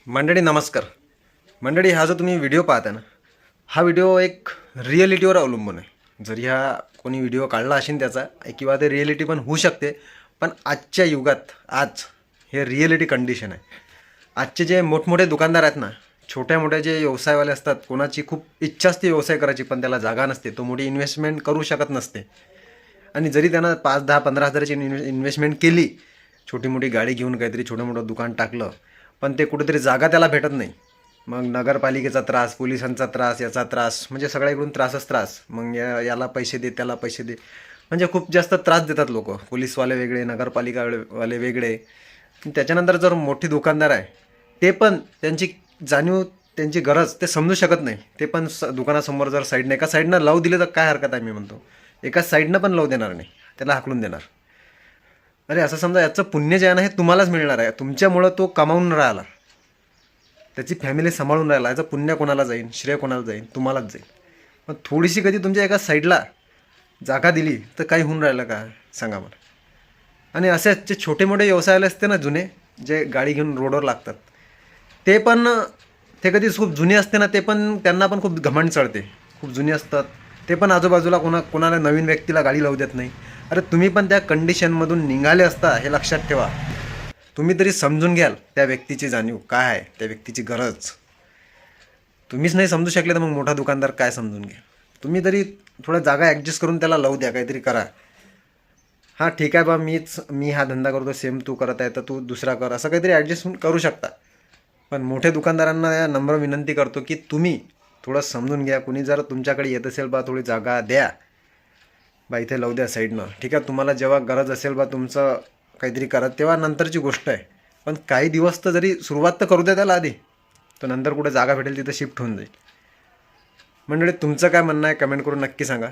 मंडळी नमस्कार. मंडळी, हा जो तुम्ही व्हिडिओ पाहता ना, हा व्हिडिओ एक रिॲलिटीवर अवलंबून आहे. जर ह्या कोणी व्हिडिओ काढला असेल त्याचा किंवा ते रिॲलिटी पण होऊ शकते, पण आजच्या युगात आज हे रिॲलिटी कंडिशन आहे. आजचे जे मोठमोठे दुकानदार आहेत ना, छोट्या मोठ्या जे व्यवसायवाले असतात, कोणाची खूप इच्छा असते व्यवसाय करायची पण त्याला जागा नसते, तो मोठी इन्व्हेस्टमेंट करू शकत नसते. आणि जरी त्यानं 5, 10, 15 हजाराची इन्व्हेस्टमेंट केली, छोटी मोठी गाडी घेऊन काहीतरी छोटं मोठं दुकान टाकलं, पण ते कुठेतरी जागा त्याला भेटत नाही. मग नगरपालिकेचा त्रास, पोलिसांचा त्रास, याचा त्रास, म्हणजे सगळ्याकडून त्रासच त्रास. मग याला पैसे दे, त्याला पैसे दे, म्हणजे खूप जास्त त्रास देतात लोक. पोलीसवाले वेगळे, नगरपालिकावाले वेगळे. त्याच्यानंतर जर मोठी दुकानदार आहे, ते पण त्यांची जाणीव, त्यांची गरज ते समजू शकत नाही. ते पण दुकानासमोर जर साईडनं एका साईडनं लावू दिले तर काय हरकत आहे, मी म्हणतो. एका साईडनं पण लावू देणार नाही, त्याला हाकलून देणार. अरे असं समजा, याचं पुण्य जे आहे ना, हे तुम्हालाच मिळणार आहे. तुमच्यामुळं तो कमावून राहिला, त्याची फॅमिली सांभाळून राहिला. याचं पुण्य कोणाला जाईल, श्रेय कोणाला जाईल? तुम्हालाच जाईल. मग थोडीशी कधी तुमच्या एका साईडला जागा दिली तर काही होऊन राहिलं का, सांगा मला. आणि असे जे छोटे मोठे व्यवसायाला असते ना, जुने जे गाडी घेऊन रोडवर लागतात, ते पण ते कधी खूप जुने असते ना, ते पण त्यांना पण खूप घमंड चढते. खूप जुने असतात ते पण आजूबाजूला कोणाला नवीन व्यक्तीला गाडी लावू देत नाही. अरे तुम्ही पण त्या कंडिशनमधून निघाले असता, हे लक्षात ठेवा. तुम्ही तरी समजून घ्याल त्या व्यक्तीची जाणीव काय आहे, त्या व्यक्तीची गरज. तुम्हीच नाही समजू शकले तर मग मोठा दुकानदार काय समजून घ्या. तुम्ही तरी थोडा जागा ॲडजस्ट करून त्याला लावू द्या, काहीतरी करा. हां ठीक आहे बा, मी हा धंदा करतो, सेम तू करत आहे तर तू दुसरा कर, असं काहीतरी ॲडजस्टमेंट करू शकता. पण मोठ्या दुकानदारांना नम्र विनंती करतो की तुम्ही थोडं समजून घ्या. कुणी जर तुमच्याकडे येत असेल बा, थोडी जागा द्या बा, इथे लावू द्या साईडनं, ठीक आहे. तुम्हाला जेव्हा गरज असेल बा तुमचं काहीतरी करा, तेव्हा नंतरची गोष्ट आहे. पण काही दिवस तर जरी सुरुवात तर करू द्या त्याला आधी, तर नंतर कुठे जागा भेटेल तिथं शिफ्ट होऊन जाईल. मंडळी, तुमचं काय म्हणणं आहे कमेंट करून नक्की सांगा.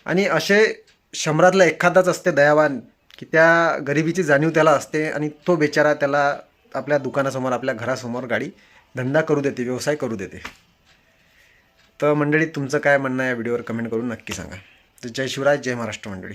आणि असे 100तला एखादाच असते दयावान की त्या गरिबीची जाणीव त्याला असते, आणि तो बेचारा त्याला आपल्या दुकानासमोर, आपल्या घरासमोर गाडी धंदा करू देते, व्यवसाय करू देते. तर मंडळी, तुमचं काय म्हणणं आहे या व्हिडिओवर कमेंट करून नक्की सांगा. तर जय शिवराय, जय महाराष्ट्र मंडळी.